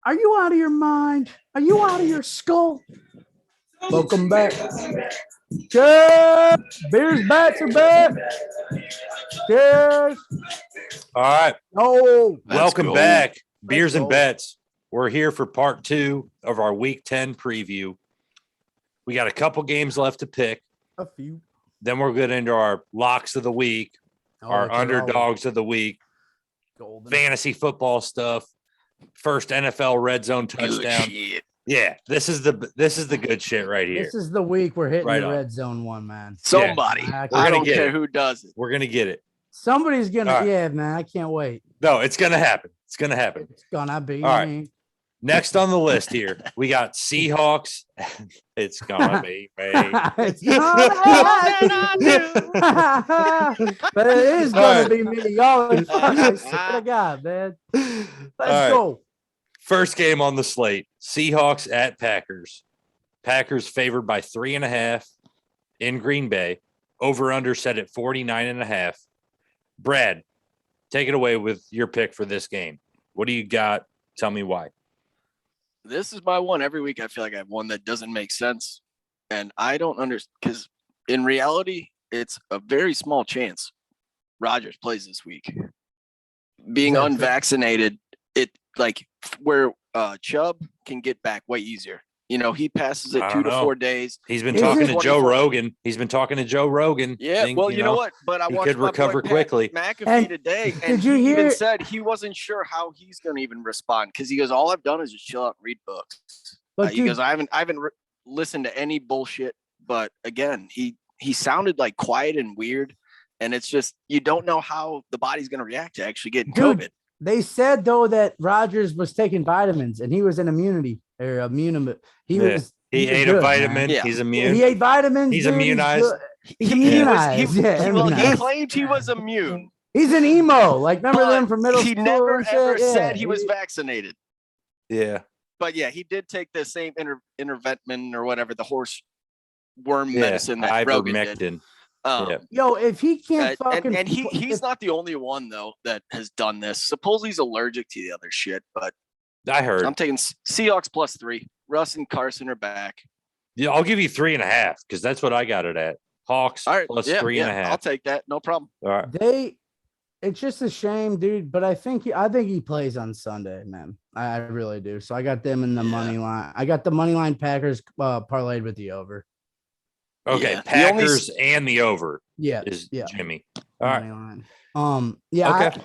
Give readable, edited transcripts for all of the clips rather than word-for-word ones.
Are you out of your mind? Are you out of your skull? Welcome back. Cheers. Beers bats are back. Cheers. All right. Oh, Welcome back. Beers and go. Bets. We're here for part 2 of our Week 10 preview. We got a couple games left to pick. A few. Then we'll get into our locks of the week, our which are underdogs of the week, golden. fantasy football stuff, first NFL red zone touchdown. Yeah, this is the good shit right here. This is the week we're hitting Right the on. red zone one, man. Somebody. Yeah, I don't get care it. who does it. We're gonna get it. Somebody's gonna. All right. Yeah, man. I can't wait. No, it's gonna happen. It's gonna happen. It's gonna be. All right. Next on the list here, we got Seahawks. It's gonna be me. It's gonna happen. But it is gonna be me. Y'all, I swear to God, man. Let's go. First game on the slate: Seahawks at Packers. Packers favored by 3.5 in Green Bay. Over under set at 49.5. Brad, take it away with your pick for this game. What do you got? Tell me why. This is my one. Every week I feel like I have one that doesn't make sense. And I don't understand because in reality, it's a very small chance Rodgers plays this week. Being unvaccinated, it like where Chubb can get back way easier. You know, he passes it 2 to 4 days. He's been talking to Joe Rogan. Yeah, well, you know what? But I he watched could recover quickly. McAfee today, and did you he hear? even said he wasn't sure how he's going to even respond because he goes, "All I've done is just chill out and read books." But He goes, "I haven't listened to any bullshit." But again, he sounded like quiet and weird, and it's just you don't know how the body's going to react to actually getting COVID. They said though that Rodgers was taking vitamins and he was in immunity or immune. He ate a vitamin. Yeah. He's immune. He ate vitamins. He's dude. immunized. He's immunized. He claimed he was immune. He's an emo. Like remember them from middle school? He never and ever shit? said he was vaccinated. Yeah. But yeah, he did take the same intervention or whatever, the horse worm medicine that Rogan did. Ivermectin. Yo, if he can't fucking and he's not the only one though that has done this. Supposedly he's allergic to the other shit, but I heard. I'm taking Seahawks +3. Russ and Carson are back. Yeah, I'll give you 3.5 because that's what I got it at. Hawks All right, plus yeah, 3.5. I'll take that. No problem. All right. It's just a shame, dude. But I think he plays on Sunday, man. I really do. So I got them in the money line. I got the money line Packers parlayed with the over. Okay, Yeah. Packers and the over. Yeah, Is yeah. Jimmy. All right. Money line. Yeah. Okay.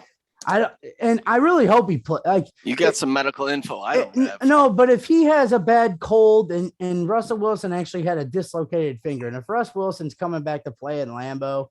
I really hope he play. Like You got some medical info. I don't have. No, but if he has a bad cold and Russell Wilson actually had a dislocated finger, and if Russ Wilson's coming back to play in Lambeau,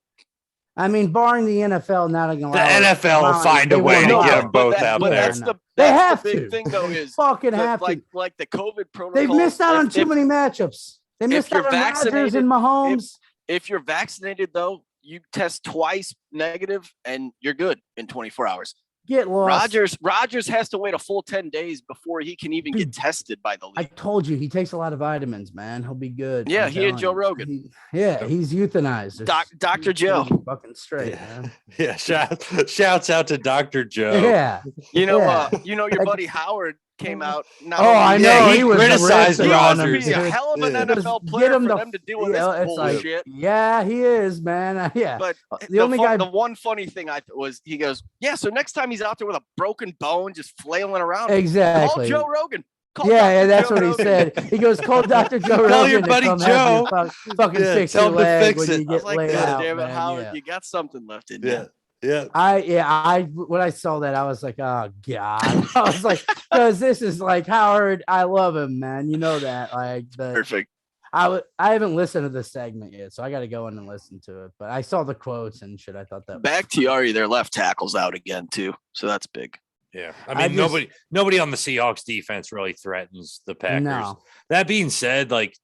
I mean, barring the NFL not going to The NFL will find a way to get them both out there. That's They have the big to. thing though is fucking have to. like the COVID protocol. They've missed out on too many matchups. They missed out on Rodgers and Mahomes. If you're vaccinated though, you test twice negative and you're good in 24 hours. Get lost. Rodgers has to wait a full 10 days before he can even get tested by the league. I told you he takes a lot of vitamins, man. He'll be good. Yeah, I'm he and Joe telling you. Rogan. He's euthanized. Dr. Joe. Fucking straight, man. Yeah, shouts out to Dr. Joe. Yeah. You know, your buddy Howard came out. I know. He criticized He wants to Rodgers. be a hell of an NFL Get player him for the- them to deal with Yeah, this it's like- bullshit. Yeah, he is, man. Yeah. But the one funny thing was he goes, yeah. So next time he's out there with a broken bone, just flailing around, Exactly. call Joe Rogan. Yeah, that's Joe what he Rogan. said. He goes, call Dr. Joe Rogan. Call your to buddy come Joe. help you fucking Yeah, fix tell your him to leg fix when it. you I was get like, laid God out, damn it, man. Howard, Yeah. you got something left in Yeah. you. Yeah. When I saw that, I was like, oh God. I was like, because this is like Howard. I love him, man. You know that. Like, but Perfect. I haven't listened to this segment yet, so I got to go in and listen to it. But I saw the quotes and shit. I thought that Bakhtiari, their left tackle's out again too, so that's big. Yeah. I mean, nobody on the Seahawks defense really threatens the Packers. No. That being said, like,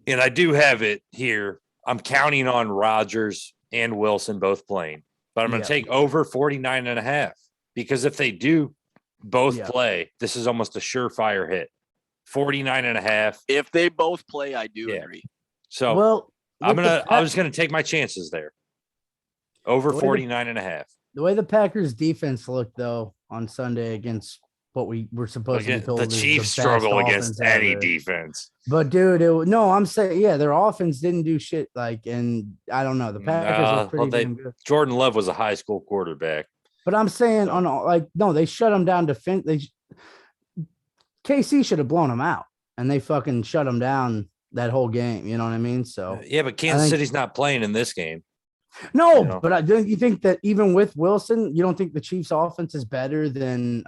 and I do have it here. I'm counting on Rodgers and Wilson both playing, but I'm going to take over 49.5 because if they do both play, this is almost a surefire hit. 49.5. If they both play, I do agree. So I was going to take my chances there. Over 49.5. The way the Packers defense looked though on Sunday against what we were supposed to be told. The is Chiefs best struggle against offense any ever. defense. But dude, no, I'm saying, yeah, their offense didn't do shit. Like, and I don't know, the Packers were pretty damn good. Jordan Love was a high school quarterback. But I'm saying no, they shut them down. KC should have blown them out, and they fucking shut them down that whole game. You know what I mean? So yeah, but Kansas City's not playing in this game. No, but don't you think that even with Wilson, you don't think the Chiefs' offense is better than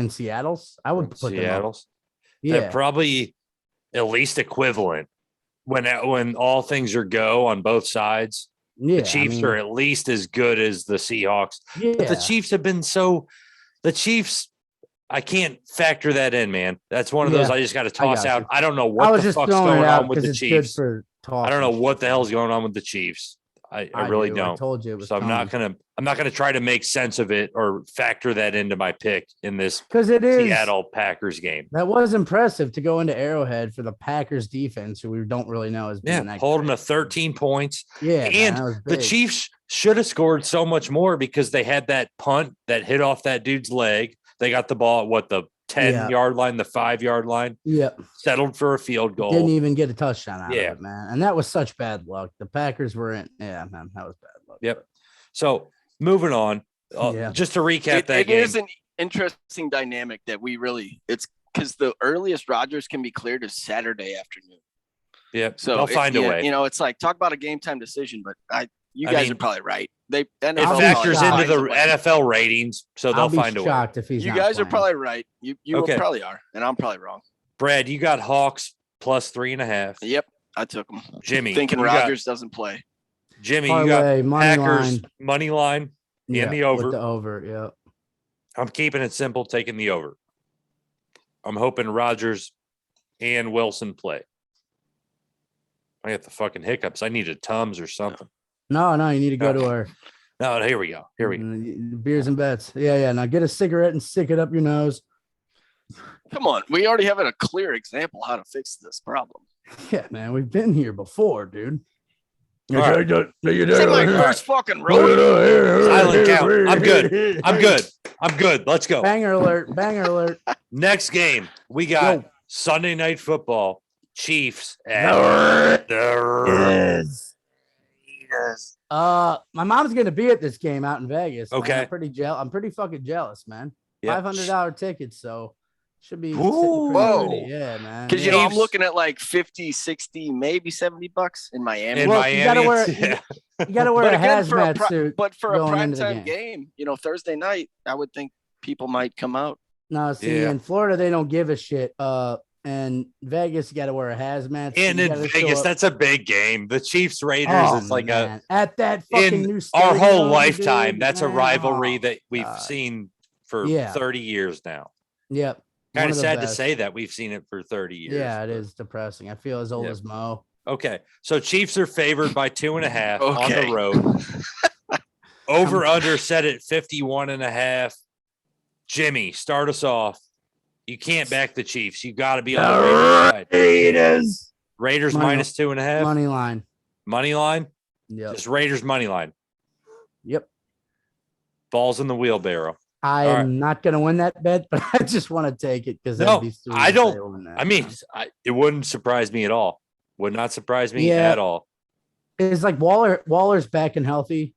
Seattle's? I would put Seattle's. Yeah, they're probably at least equivalent when all things are go on both sides. Yeah, the Chiefs are at least as good as the Seahawks. Yeah. But the Chiefs have been I can't factor that in, man. That's one of those I just got to toss out. I don't know what the fuck's going on with the Chiefs. I don't know what the hell's going on with the Chiefs. I really don't. I told you it was so I'm not gonna try to make sense of it or factor that into my pick in this Seattle Packers game. That was impressive to go into Arrowhead for the Packers defense, who we don't really know is hold them to 13 points. Yeah, and the Chiefs should have scored so much more because they had that punt that hit off that dude's leg. They got the ball at the 10-yard line, the 5-yard line. Yep. Settled for a field goal. Didn't even get a touchdown out of it, man. And that was such bad luck. The Packers were in. Yeah, man, that was bad luck. Yep. So moving on, just to recap that game. It is an interesting dynamic that it's because the earliest Rodgers can be cleared is Saturday afternoon. Yep. So they'll find a way. It's like talk about a game time decision, but you guys are probably right. It factors into the NFL ratings, so they'll find a way. If he's you guys are probably right. You probably are, and I'm probably wrong. Brad, you got Hawks plus 3.5. Yep, I took them. Jimmy, thinking Rodgers doesn't play. Jimmy, you got Packers money line and the over. With the over, yeah. I'm keeping it simple, taking the over. I'm hoping Rodgers and Wilson play. I got the fucking hiccups. I need a Tums or something. No, you need to go to our. No, here we go. Beers and bets. Yeah. Now get a cigarette and stick it up your nose. Come on. We already have a clear example how to fix this problem. Yeah, man. We've been here before, dude. Right. It's like first fucking road. Silent count. I'm good. Let's go. Banger alert. Next game, we got Sunday Night Football. Chiefs at the my mom's gonna be at this game out in Vegas. Okay, man. I'm pretty fucking jealous, man. Yep. $500 tickets, so should be. Whoa, yeah, man. Because I'm looking at like 50, 60, maybe $70 in Miami. You gotta wear a hazmat suit. But for a primetime game, Thursday night, I would think people might come out. No, see, in Florida they don't give a shit. And Vegas, you got to wear a hazmat. And in Vegas, that's a big game. The Chiefs Raiders is like at that fucking new stadium, our whole lifetime. Dude, that's a rivalry that we've seen for 30 years now. Yep. Kind of sad to say that we've seen it for 30 years. Yeah, it is depressing. I feel as old as Mo. Okay, so Chiefs are favored by 2.5 on the road. Over under set at 51.5. Jimmy, start us off. You can't back the Chiefs. You got to be on the Raiders side. Raiders minus 2.5. Money line. Money line? Yep. Just Raiders money line. Yep. Balls in the wheelbarrow. I am not going to win that bet, but I just want to take it because I don't. I mean, it wouldn't surprise me at all. Would not surprise me at all. Is like Waller's back and healthy?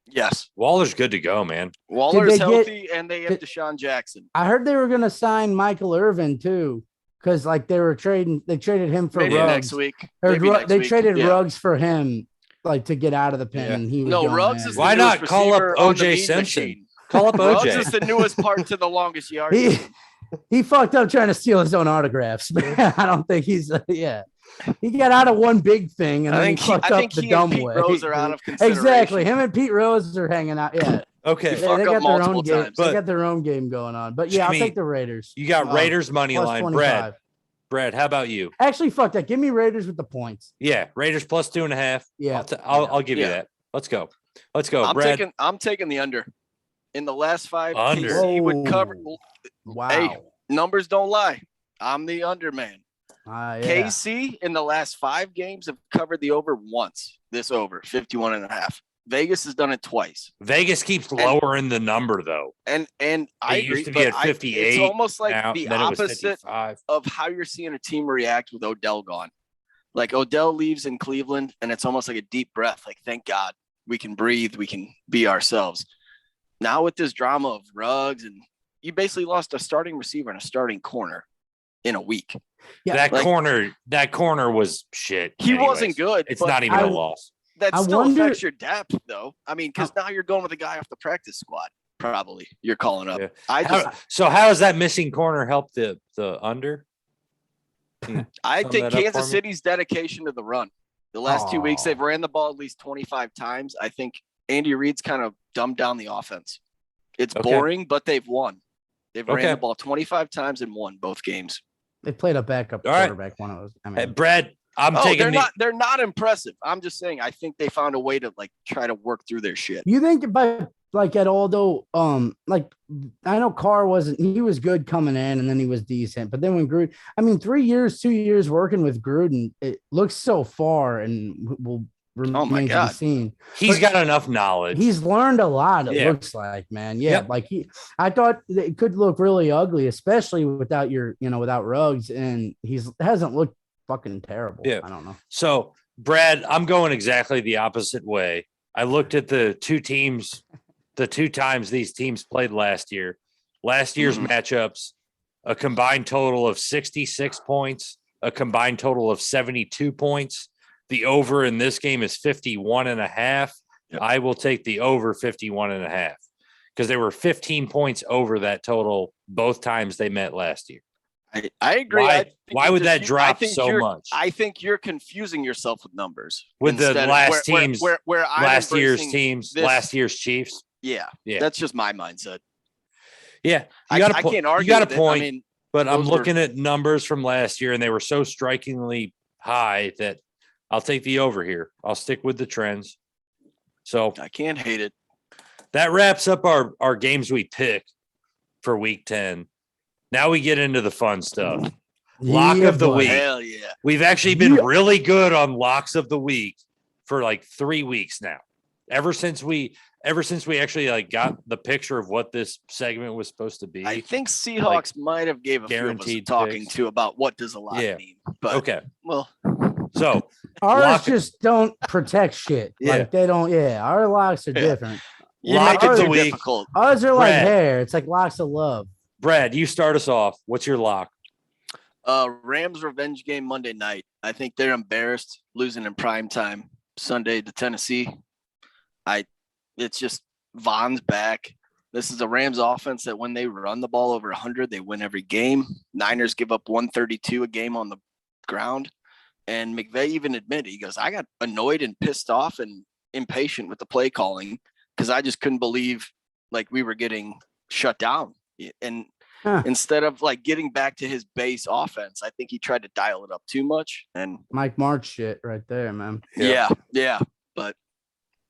Yes. Waller's good to go, man. Waller's healthy, and they have Deshaun Jackson. I heard they were going to sign Michael Irvin too, because like they traded him for maybe Ruggs. Next week. They traded Ruggs for him, like to get out of the pen. And he was Ruggs is why not call up OJ Simpson? Machine. Call up OJ. Ruggs is the newest part to the longest yard. He fucked up trying to steal his own autographs, man. I don't think he's He got out of one big thing, and then he fucked up the dumb way. Pete Rose are out of consideration. Exactly. Him and Pete Rose are hanging out. Yeah. Okay. They got their own game. They got their own game going on. But yeah, I'll take the Raiders. You got Raiders money line. 25. Brad, how about you? Actually, fuck that. Give me Raiders with the points. Yeah, Raiders plus 2.5. Yeah. I'll give you that. Let's go. Brad. I'm taking the under. In the last 5, under. KC would cover. Wow. Hey, numbers don't lie. I'm the under man. KC in the last 5 games have covered the over once. This over 51.5. Vegas has done it twice. Vegas keeps lowering the number though. And I agree, used to be at 58. It's almost like now, the then it was opposite 55. of how you're seeing a team react with Odell gone. Like Odell leaves in Cleveland, and it's almost like a deep breath. Like, thank God we can breathe. We can be ourselves. Now with this drama of Ruggs, and you basically lost a starting receiver and a starting corner in a week. Yeah, that corner was shit. He wasn't good. It's not even a loss. That still affects your depth, though. I mean, because now you're going with a guy off the practice squad. Probably you're calling up. Yeah. So how has that missing corner helped the under? I think Kansas City's dedication to the run. The last 2 weeks, they've ran the ball at least 25 times. I think Andy Reid's kind of dumbed down the offense. It's boring, but they've won. They've ran the ball 25 times and won both games. They played a backup quarterback one of those. I mean, Brad, they're not impressive. I'm just saying, I think they found a way to try to work through their shit. You think by at all though, I know Carr he was good coming in and then he was decent, but then when Gruden, 2 years working with Gruden, it looks so far and will remain to be seen. He's got enough knowledge. He's learned a lot. It looks like, man. Yeah. Yep. I thought it could look really ugly, especially without without Ruggs, and hasn't looked fucking terrible. Yeah. I don't know. So Brad, I'm going exactly the opposite way. I looked at the two times these teams played last year. Last year's matchups, a combined total of 66 points, a combined total of 72 points. The over in this game is 51.5. Yep. I will take the over 51.5 because they were 15 points over that total both times they met last year. I agree. Why would that drop so much? I think you're confusing yourself with numbers. With the last teams, where last year's teams, last year's Chiefs. Yeah. That's just my mindset. Yeah. I can't argue. You got a point, but I'm looking at numbers from last year and they were so strikingly high that I'll take the over here. I'll stick with the trends. So I can't hate it. That wraps up our games we pick for week 10. Now we get into the fun stuff. Lock of the week. Hell yeah. We've actually been really good on locks of the week for 3 weeks now. Ever since we actually got the picture of what this segment was supposed to be. I think Seahawks might have gave a few of us talking to about what does a lock mean. But okay. Well, so ours just don't protect shit. They don't. Yeah, our locks are different. Lock of the week. Difficult. Ours are like hair. It's like locks of love. Brad, you start us off. What's your lock? Rams revenge game Monday night. I think they're embarrassed losing in prime time Sunday to Tennessee. It's just Von's back. This is a Rams offense that when they run the ball over 100, they win every game. Niners give up 132 a game on the ground. And McVay even admitted, he goes, I got annoyed and pissed off and impatient with the play calling because I just couldn't believe we were getting shut down. And instead of getting back to his base offense, I think he tried to dial it up too much. And Mike March shit right there, man. Yeah. But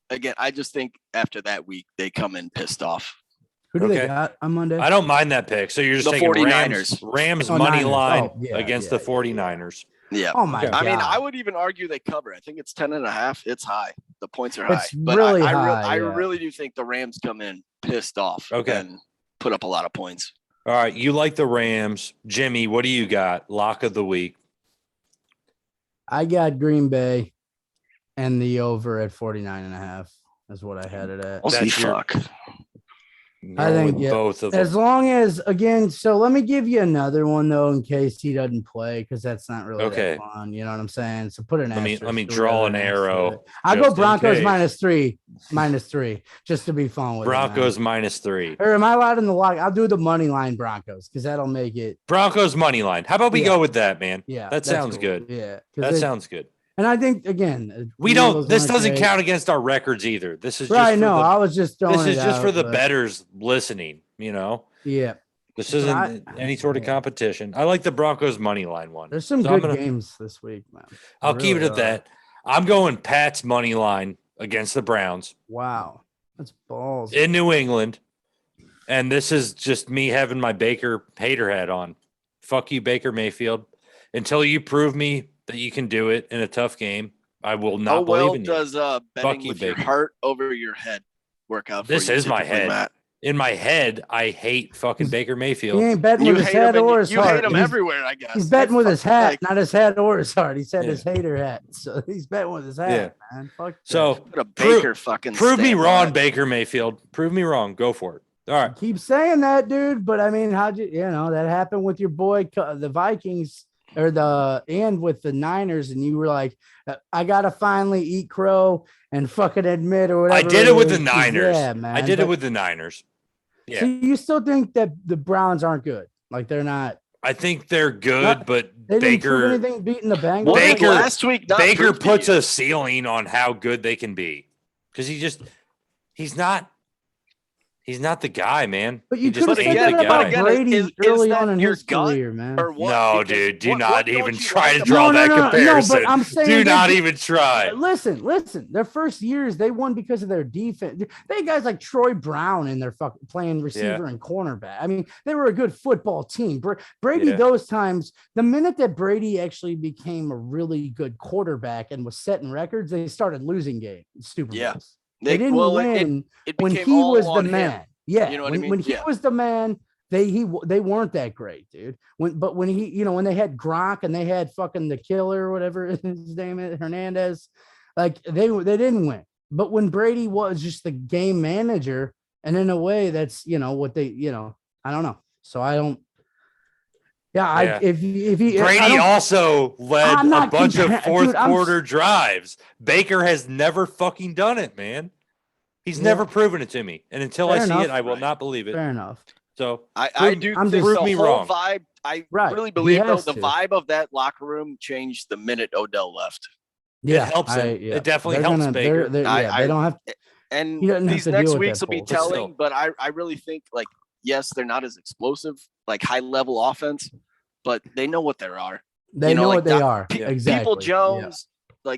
again, I just think after that week, they come in pissed off. Who do they got on Monday? I don't mind that pick. So you're just taking 49ers. Rams money line against the 49ers. Yeah. Oh my God. I mean, I would even argue they cover. I think it's 10.5. It's high. The points are high. It's really high. I really do think the Rams come in pissed off. And put up a lot of points. All right. You like the Rams. Jimmy, what do you got? Lock of the week. I got Green Bay and the over at 49.5 is what I had it at. Fuck. I think both of them. As long as so let me give you another one though, in case he doesn't play, because that's not really that fun. You know what I'm saying? So put an let me draw an arrow. I'll go Broncos -3, just to be fun with Broncos -3. Or am I allowed in the lock? I'll do the money line Broncos because that'll make it Broncos money line. How about we go with that, man? Yeah, that sounds good. Yeah, that sounds good. And I think again, this doesn't count against our records either. This is right. No, I was just throwing this is just for the bettors listening. Yeah. This isn't any sort of competition. I like the Broncos money line one. There's some good games this week, man. I'll keep it at that. I'm going Pat's money line against the Browns. Wow, that's balls in New England. And this is just me having my Baker hater hat on. Fuck you, Baker Mayfield. Until you prove me that you can do it in a tough game, I will not believe in you. Does betting you, with your Baker. heart over your head work out for This you? is my typically, head. Matt? In my head, I hate fucking Baker He Mayfield. ain't betting You with his hate him, head and or his you heart. hate him everywhere, I guess. He's betting with his hat, like, not his head or his heart. He said Yeah. his hater hat. So he's betting with his hat, man. Fuck that. So put a Baker fucking prove me stamp wrong, on it. Baker Mayfield. Prove me wrong. Go for it. All right. Keep saying that, dude. But I mean, how'd you know, that happened with your boy, the Vikings and with the Niners. And you were like, I got to finally eat crow and fucking admit or whatever. I did it with the is. Niners. Yeah, man. I did it with the Niners. Yeah. So you still think that the Browns aren't good? Like they're not. I think they're good, but They didn't prove Baker anything beating the Bengals. Baker last week, Baker puts a ceiling on how good they can be because he's not the guy, man. But you He just could have ain't said the that about guy. Brady early that on in your his gut career, man. Or what? No, Because dude, do what not don't even you try like to about- draw that No, comparison. but I'm saying do they- not even try. Listen. Their first years, they won because of their defense. They had guys like Troy Brown in their fucking playing receiver and cornerback. I mean, they were a good football team. Brady, those times, the minute that Brady actually became a really good quarterback and was setting records, they started losing games, Super Bowls. Yeah. They didn't win it when became he all was the on man. him. Yeah, You know what when, I mean? when he was the man, they weren't that great, dude. When when they had Gronk and they had fucking the killer or whatever his name is, Hernandez, like they didn't win. But when Brady was just the game manager, and in a way, that's what they I don't know. So I don't. Yeah, if he Brady also led a bunch of fourth quarter drives. Baker has never fucking done it, man. He's never proven it to me, and until I see it, I will not believe it. Fair enough. So I do think the prove me whole wrong. vibe. I really believe though the vibe of that locker room changed the minute Odell left. Yeah, it helps him. It definitely helps Baker. They don't have. And these next weeks will be telling, but I really think yes, they're not as explosive, high level offense, but they know what they are. They know what they are. Exactly. People Jones.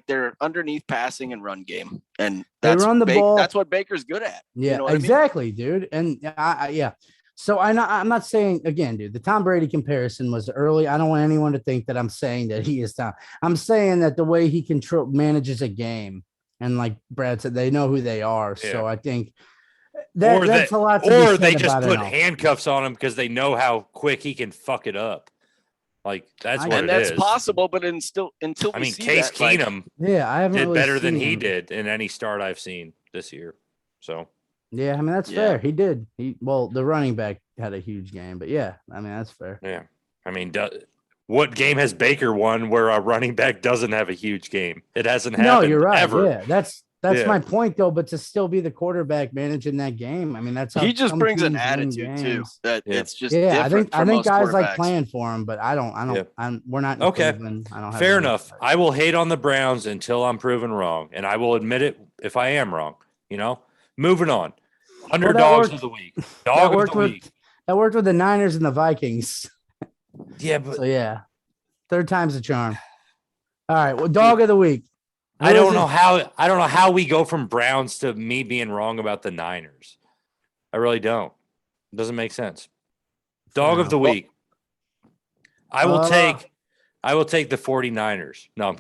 They're underneath passing and run game, and they run the ball. That's what Baker's good at. Yeah, you know exactly, dude. And so I'm not saying again, dude. The Tom Brady comparison was early. I don't want anyone to think that I'm saying that he is Tom. I'm saying that the way he manages a game, and like Brad said, they know who they are. Yeah. So I think that's a lot. Or they just put handcuffs on him because they know how quick he can fuck it up. That's what it is. And that's possible, but until we see Case Keenum, I haven't did really better than him. he did in any start I've seen this year. So yeah, I mean that's fair. He did. The running back had a huge game, but yeah, I mean that's fair. Yeah, I mean, what game has Baker won where a running back doesn't have a huge game? It hasn't happened. No, you're right. Ever. Yeah, that's my point though. But to still be the quarterback managing that game, I mean that's how he just brings an attitude too. That it's just I think guys like playing for him, but I don't. We're not okay. Cleveland. I don't have fair enough. I will hate on the Browns until I'm proven wrong, and I will admit it if I am wrong. Moving on. Underdogs of the week. Dog of the week. That worked with the Niners and the Vikings. Yeah, but third time's a charm. All right, well, dog of the week. I don't know how we go from Browns to me being wrong about the Niners. I really don't. It doesn't make sense. Dog of the week. I will take the 49ers. No,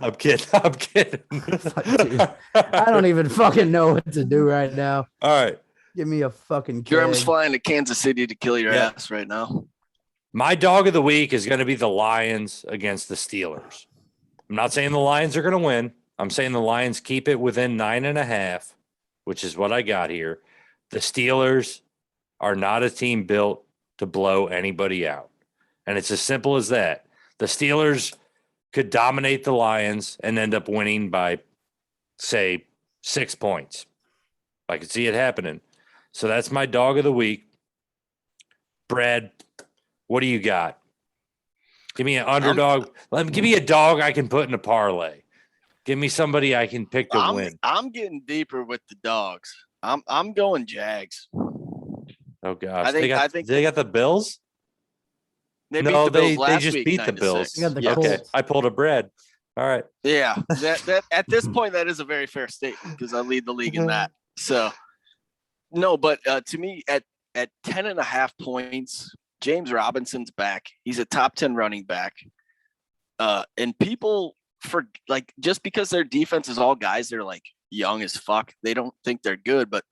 I'm kidding. Dude, I don't even fucking know what to do right now. All right. Give me a fucking keg. Germ's flying to Kansas City to kill your ass right now. My dog of the week is going to be the Lions against the Steelers. I'm not saying the Lions are going to win. I'm saying the Lions keep it within 9.5, which is what I got here. The Steelers are not a team built to blow anybody out. And it's as simple as that. The Steelers could dominate the Lions and end up winning by, say, 6 points. I could see it happening. So that's my dog of the week. Brad, what do you got? Give me an underdog. Give me a dog I can put in a parlay. Give me somebody I can pick to win. I'm getting deeper with the dogs. I'm going Jags. Oh gosh, I think they got the Bills. They beat the Bills they just beat the Bills. Okay, I pulled a Brad. All right. Yeah, that at this point that is a very fair statement because I lead the league in that. So no, but to me at 10.5 points. James Robinson's back. He's a top 10 running back. And people for like just because their defense is all guys they're like young as fuck, they don't think they're good, but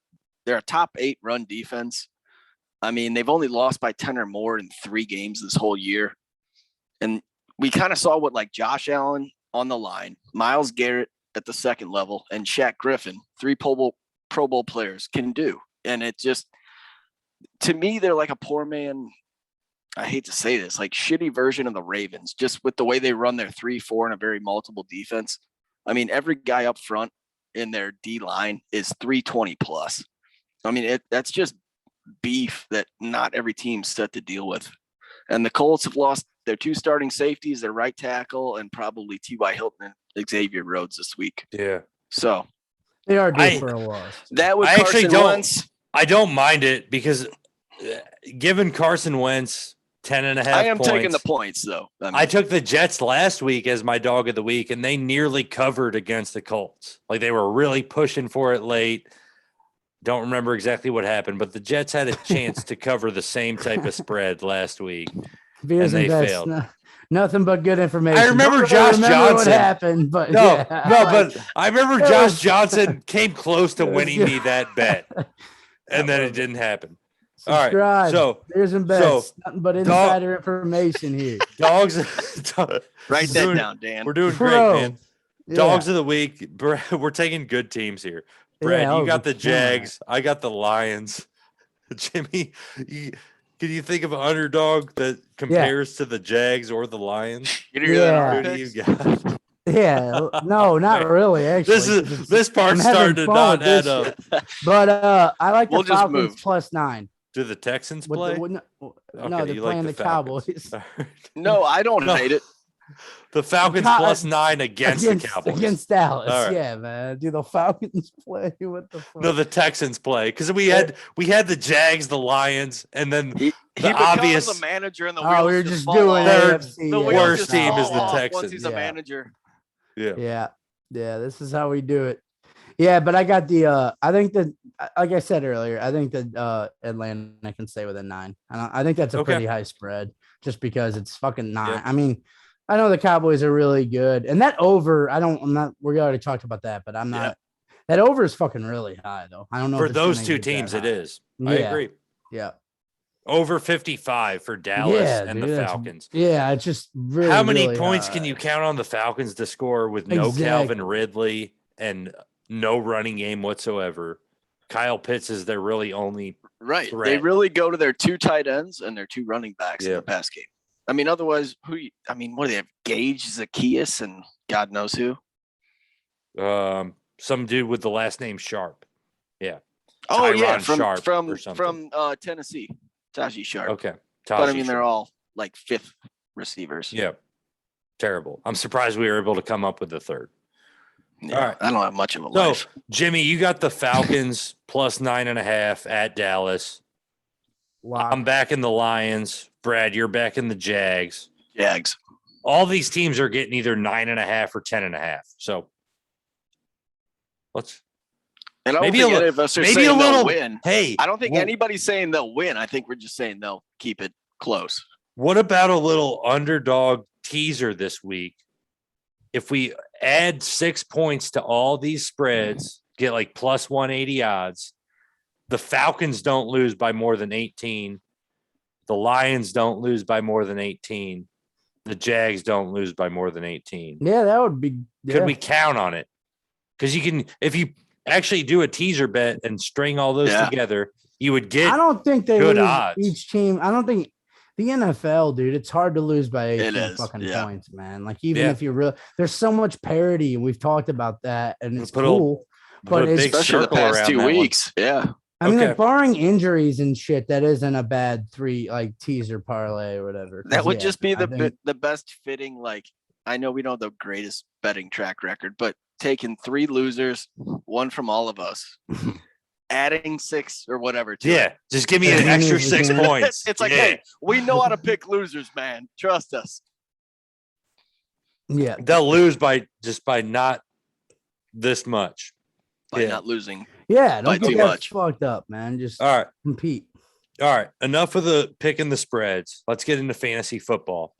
they're a top 8 run defense. I mean, they've only lost by 10 or more in 3 games this whole year. And we kind of saw what like Josh Allen on the line, Myles Garrett at the second level, and Shaq Griffin, 3 Pro Bowl players, can do. And it just, to me, they're like a poor man. I hate to say this, like shitty version of the Ravens, just with the way they run their 3-4 and a very multiple defense. I mean, every guy up front in their D line is 320 plus. I mean, that's just beef that not every team's set to deal with. And the Colts have lost their 2 starting safeties, their right tackle, and probably T.Y. Hilton and Xavier Rhodes this week. Yeah. So they are due for a loss. That was Carson Wentz. I don't mind it because given Carson Wentz 10.5 I am points, taking the points, though. I took the Jets last week as my dog of the week, and they nearly covered against the Colts. Like they were really pushing for it late. Don't remember exactly what happened, but the Jets had a chance to cover the same type of spread last week, and they failed. Nothing but good information. I remember Josh Johnson. What happened, but but I remember Josh Johnson came close to winning me that bet, and then it didn't happen. Subscribe. All right, so there's some bets. Nothing but insider information here. Dogs. Write that down, Dan. We're doing great, man. Dogs of the week. We're taking good teams here. Brad, you got the Jags. I got the Lions. Jimmy, can you think of an underdog that compares to the Jags or the Lions? Who do you got? Yeah, no, not really. Actually, this part's starting to not add up. But I like the Falcons +9. Do the Texans play? No, they're playing the Cowboys. No, I don't hate it. The Falcons +9 against the Cowboys. Against Dallas. Right. Yeah, man. Do the Falcons play? What the fuck? No, the Texans play. Because we had the Jags, the Lions, and then he obvious the manager and the wheels. Oh, we were just doing the worst team is the Texans. Once he's a manager. Yeah. This is how we do it. Yeah, but I got the I think that, like I said earlier, I think that Atlanta can stay within 9. I think that's a pretty high spread just because it's fucking 9. Yeah. I mean, I know the Cowboys are really good, and that over, we already talked about that, but I'm not. Yeah. That over is fucking really high though. I don't know for those 2 teams. It is. Yeah. I agree. Yeah. Over 55 for Dallas and the Falcons. Yeah, it's just really. How many really points high. Can you count on the Falcons to score with no Calvin Ridley and no running game whatsoever? Kyle Pitts is their really only threat. They really go to their 2 tight ends and their 2 running backs in the pass game. I mean, otherwise, what do they have? Gage, Zacchaeus, and God knows who. Some dude with the last name Sharp. Yeah. Oh, Tyron yeah, Sharp from Tennessee, Taji Sharp. Okay. But I mean, they're all like 5th receivers. Yeah. Terrible. I'm surprised we were able to come up with the 3rd. Yeah, all right. I don't have much of a life. Jimmy, you got the Falcons +9.5 at Dallas. Wow. I'm back in the Lions. Brad, you're back in the Jags. All these teams are getting either 9.5 or 10.5. So let's. And I don't think any of us are saying they'll win. Hey, I don't think anybody's saying they'll win. I think we're just saying they'll keep it close. What about a little underdog teaser this week? If we add 6 points to all these spreads, get like +180 odds. The Falcons don't lose by more than 18. The Lions don't lose by more than 18. The Jags don't lose by more than 18. Yeah, that would be. Yeah. Could we count on it? Because you can, if you actually do a teaser bet and string all those together, you would get. I don't think they good lose odds. Each team. I don't think the NFL, dude. It's hard to lose by 18 fucking points, man. Like even if you're real, there's so much parity, and we've talked about that, and it's cool. But especially the past 2 weeks, I mean, like barring injuries and shit, that isn't a bad 3 teaser parlay or whatever. That would just be the best fitting. Like I know we don't have the greatest betting track record, but taking 3 losers, 1 from all of us, adding 6 or whatever. Just give me an extra 6 points. It's like, hey, we know how to pick losers, man. Trust us. Yeah, they'll lose by not this much. By not losing. Yeah, don't get that fucked up, man. Just compete. All right, enough of the picking the spreads. Let's get into fantasy football.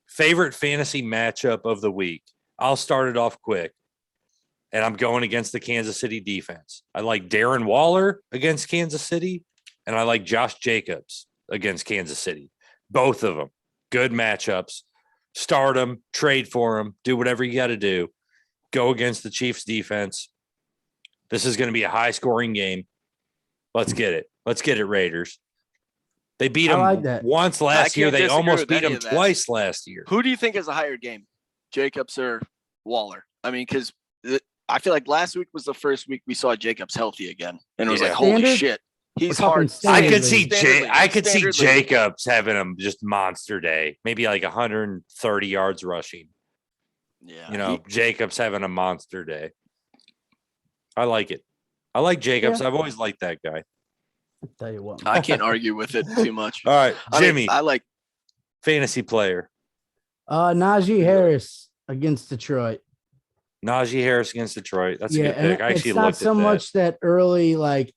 Favorite fantasy matchup of the week. I'll start it off quick. And I'm going against the Kansas City defense. I like Darren Waller against Kansas City, and I like Josh Jacobs against Kansas City. Both of them, good matchups. Start them, trade for them, do whatever you got to do. Go against the Chiefs defense. This is going to be a high-scoring game. Let's get it. Let's get it, Raiders. They beat them once last year. They almost beat them twice last year. Who do you think is a higher game, Jacobs or Waller? I mean, because I feel like last week was the first week we saw Jacobs healthy again, and it was like, holy shit, he's hard. I could see Jacobs having him just monster day, maybe like 130 yards rushing. Yeah, Jacobs having a monster day. I like it. I like Jacobs. I've always liked that guy. I'll tell you what, I can't argue with it too much. All right, Jimmy. I like fantasy player. Najee Harris against Detroit. Najee Harris against Detroit. That's a good pick. I actually it's not so much that early, like,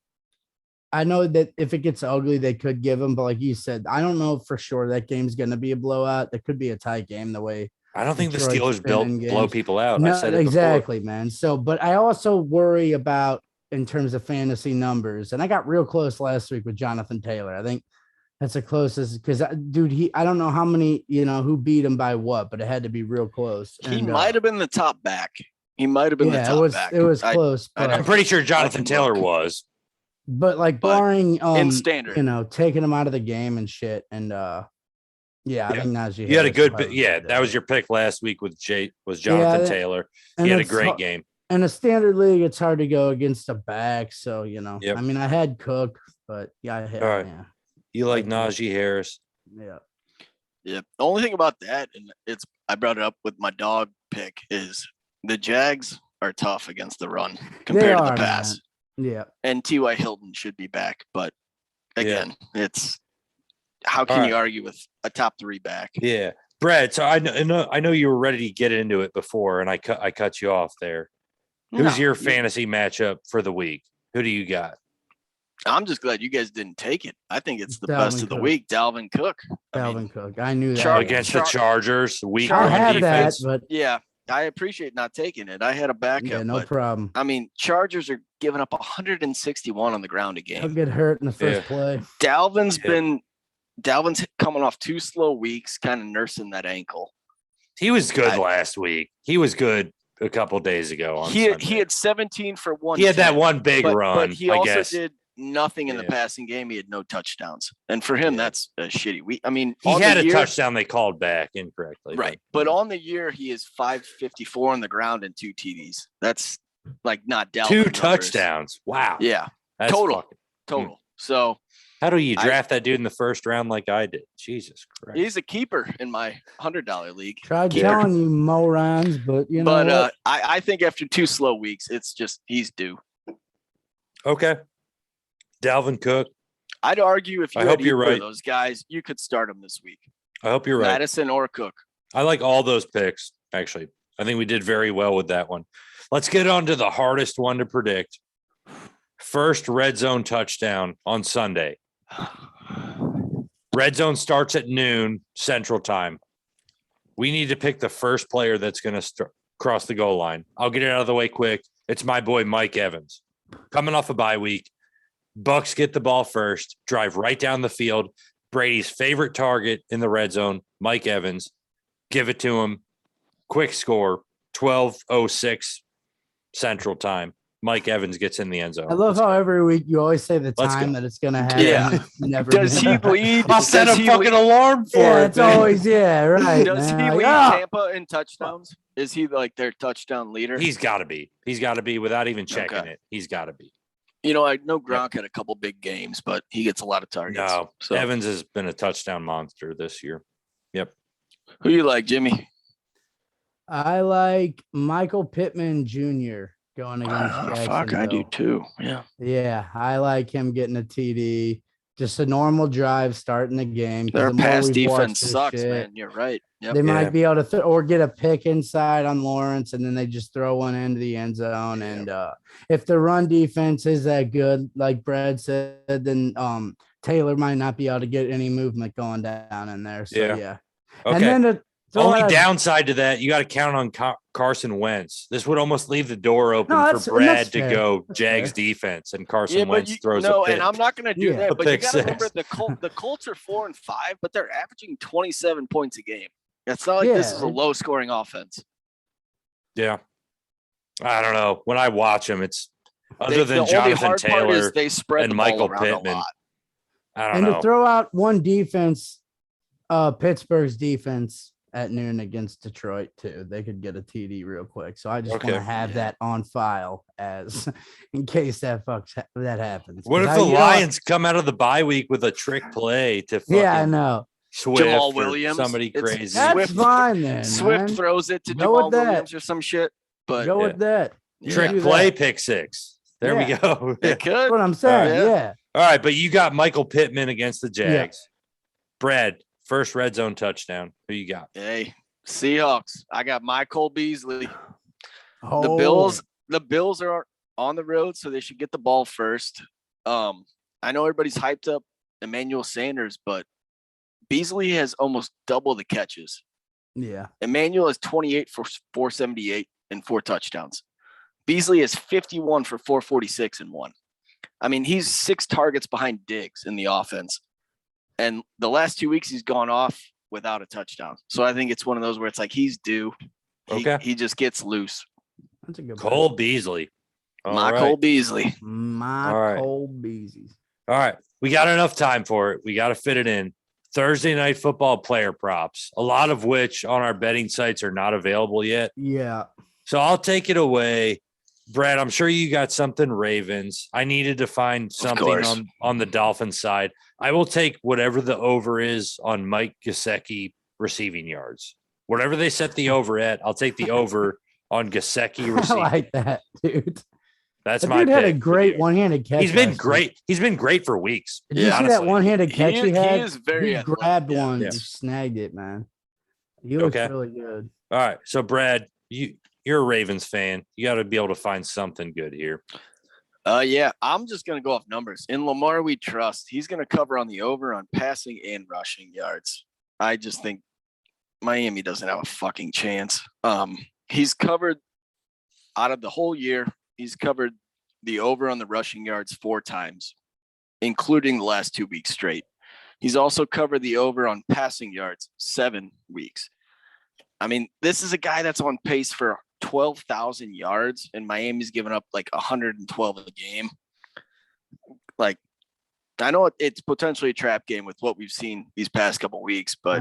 I know that if it gets ugly, they could give him, but like you said, I don't know for sure that game's going to be a blowout. That could be a tight game the way. I don't think the Steelers blow people out. No, I said it exactly, before. man. So, but I also worry about in terms of fantasy numbers, and I got real close last week with Jonathan Taylor. I think that's the closest because, dude, I don't know how many, who beat him by what, but it had to be real close. He might have been the top back. He might have been the top back. It was close. But I'm pretty sure Jonathan Taylor was. But like barring in standard, taking him out of the game and shit. And I think Najee. You had a good that was your pick last week with Jonathan Taylor. He had a great game. In a standard league, it's hard to go against a back. So, I mean, I had Cook, but I had. All right. Yeah. You like Najee Harris? Yeah. Yeah. The only thing about that, and I brought it up with my dog pick, is the Jags are tough against the run compared to the pass. Man. Yeah. And T.Y. Hilton should be back. But again, it's how can you argue with a top 3 back? Yeah. Brad, so I know you were ready to get into it before, and I cut you off there. Who's your fantasy matchup for the week? Who do you got? I'm just glad you guys didn't take it. I think it's the best of the week, Dalvin Cook. Cook. I knew that. Against the Chargers, week I one had defense. that, but yeah, I appreciate not taking it. I had a backup. Yeah, no problem. I mean, Chargers are giving up 161 on the ground a game. He'll get hurt in the first play. Dalvin's coming off 2 slow weeks, kind of nursing that ankle. He was good last week. He was good a couple days ago. He had 17 for 1. He had that one big run. But he also did nothing in the passing game. He had no touchdowns, and for him, that's a shitty week. I mean, he had a touchdown they called back incorrectly, right? But on the year, he is 554 on the ground and 2 TDs. That's like not Dalvin 2 numbers. touchdowns. Wow. Yeah. That's total. So how do you draft that dude in the first round like I did? Jesus Christ. He's a keeper in my $100 league. Tried telling you morons, but I think after 2 slow weeks, it's just he's due. Okay. Dalvin Cook. I'd argue if you had either right. of those guys, you could start them this week. I hope you're right. Madison or Cook. I like all those picks, actually. I think we did very well with that one. Let's get on to the hardest one to predict. First red zone touchdown on Sunday. Red zone starts at noon Central Time. We need to pick the first player that's going to cross the goal line. I'll get it out of the way quick. It's my boy Mike Evans. Coming off a bye week. Bucks get the ball first, drive right down the field. Brady's favorite target in the red zone, Mike Evans. Give it to him. Quick score, 12:06 Central Time. Mike Evans gets in the end zone. I love how every week you always say the time that it's going to happen. Yeah. Never Does he lead? I'll set a fucking alarm for it. It's always, right. Does he lead Tampa in touchdowns? Is he like their touchdown leader? He's got to be. He's got to be without even checking it. He's got to be. I know Gronk had a couple big games, but he gets a lot of targets. No, so. Evans has been a touchdown monster this year. Yep. Who you like, Jimmy? I like Michael Pittman Jr. going against Jacksonville. Fuck, I do too. Yeah. Yeah, I like him getting a TD. Just a normal drive starting the game. Their pass defense sucks, man. You're right. Yep. They might be able to or get a pick inside on Lawrence, and then they just throw one into the end zone. And if the run defense is that good, like Brad said, then Taylor might not be able to get any movement going down in there. So yeah. Okay. And then only downside to that, you got to count on Carson Wentz. This would almost leave the door open for and Brad that's to fair. go That's Jags fair. defense, and Carson Wentz throws a pick. and I'm not going to do Yeah. that. A But you pick got to remember six. the Colts are 4-5, but they're averaging 27 points a game. It's not like this is a low scoring offense. Yeah, I don't know. When I watch them, it's other than the Jonathan only hard Taylor part is they spread and the ball Michael around Pittman. a lot. I don't And know. to throw out one defense, Pittsburgh's defense at noon against Detroit too. They could get a TD real quick. So I just want to have that on file as in case that happens. What if the Lions come out of the bye week with a trick play to I know. Swift Jamal or Williams, somebody crazy? That's fine then. Swift man. throws it to Go Jamal with that. Williams or some shit. But Go with that. Trick Do play, that. pick six. There we Yeah. go. it could. That's what I'm saying. Yeah. Yeah. All right, but you got Michael Pittman against the Jags. Brad, first red zone touchdown. Who you got? Hey, Seahawks. I got Michael Beasley. Oh, The Bills are on the road, so they should get the ball first. I know everybody's hyped up Emmanuel Sanders, but Beasley has almost double the catches. Yeah. Emmanuel is 28 for 478 and 4 touchdowns. Beasley is 51 for 446 and 1. I mean, he's 6 targets behind Diggs in the offense. And the last 2 weeks, he's gone off without a touchdown. So I think it's one of those where it's like he's due. He just gets loose. That's a good Cole Beasley. Cole Beasley. Cole Beasley. All right. We got enough time for it. We got to fit it in. Thursday night football player props, a lot of which on our betting sites are not available yet. Yeah. So I'll take it away. Brad, I'm sure you got something Ravens. I needed to find something on the Dolphins side. I will take whatever the over is on Mike Gesicki receiving yards. Whatever they set the over at, I'll take the over on Gesicki receiving. I like that, dude. That's That my dude had a pick. great one-handed catch. He's been last great. week. He's been great for weeks. Did you see that one-handed catch he had? He is very he athletic. grabbed one, Yeah. just snagged it, man. He looks really good. All right. So, Brad, you're a Ravens fan. You got to be able to find something good here. Yeah, I'm just going to go off numbers. In Lamar, we trust. He's going to cover on the over on passing and rushing yards. I just think Miami doesn't have a fucking chance. He's covered out of the whole year. He's covered the over on the rushing yards 4 times, including the last 2 weeks straight. He's also covered the over on passing yards 7 weeks. I mean, this is a guy that's on pace for 12,000 yards, and Miami's given up like 112 a game. Like, I know it's potentially a trap game with what we've seen these past couple weeks, but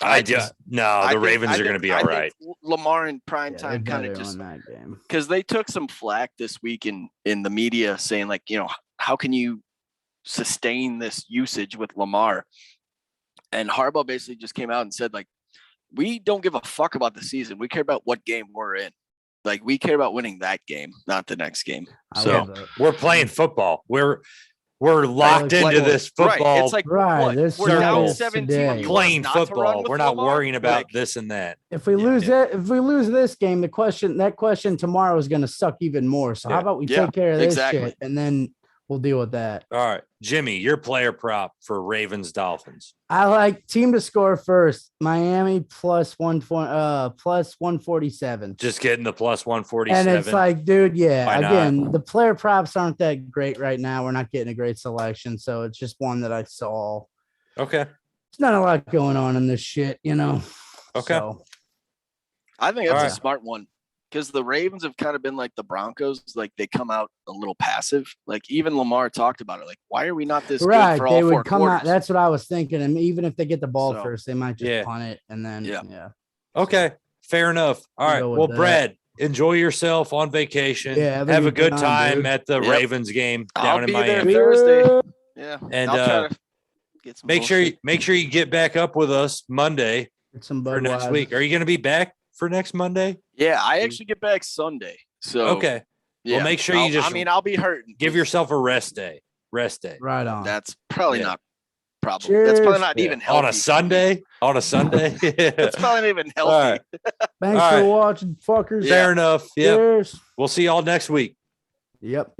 the Ravens are going to be all right. Lamar in prime time kind of just because they took some flack this week in the media saying like, how can you sustain this usage with Lamar? And Harbaugh basically just came out and said like, we don't give a fuck about the season. We care about what game we're in. Like we care about winning that game, not the next game. So we're playing football. We're locked into this football. Right. It's like we're down 17. Playing football. We're not worrying about this and that. If we lose this game, that question tomorrow is going to suck even more. So how about we take care of this shit and then we'll deal with that. All right, Jimmy, your player prop for Ravens Dolphins. I like team to score first. Miami plus 147. Just getting the plus 147. And it's like, dude, the player props aren't that great right now. We're not getting a great selection, so it's just one that I saw. Okay. There's not a lot going on in this shit, Okay. So. I think that's a smart one. Because the Ravens have kind of been like the Broncos, like they come out a little passive. Like even Lamar talked about it. Like, why are we not this good for all 4 quarters? That's what I was thinking. And even if they get the ball first, they might just punt it and then Okay, fair enough. All right. Well, Brad, enjoy yourself on vacation. Yeah, have a good time at the Ravens game down in Miami. There Thursday. Yeah, and I'll try to get some make sure you get back up with us Monday for next week. Are you going to be back for next Monday? Yeah, I actually get back Sunday. So okay. Yeah, well, make sure you I'll be hurting. Give yourself a rest day. Right on. That's probably not probably. Cheers. That's probably not even healthy. On a Sunday? That's probably not even healthy. Right. Thanks for watching, fuckers. Fair enough. Yeah. Cheers. We'll see y'all next week. Yep.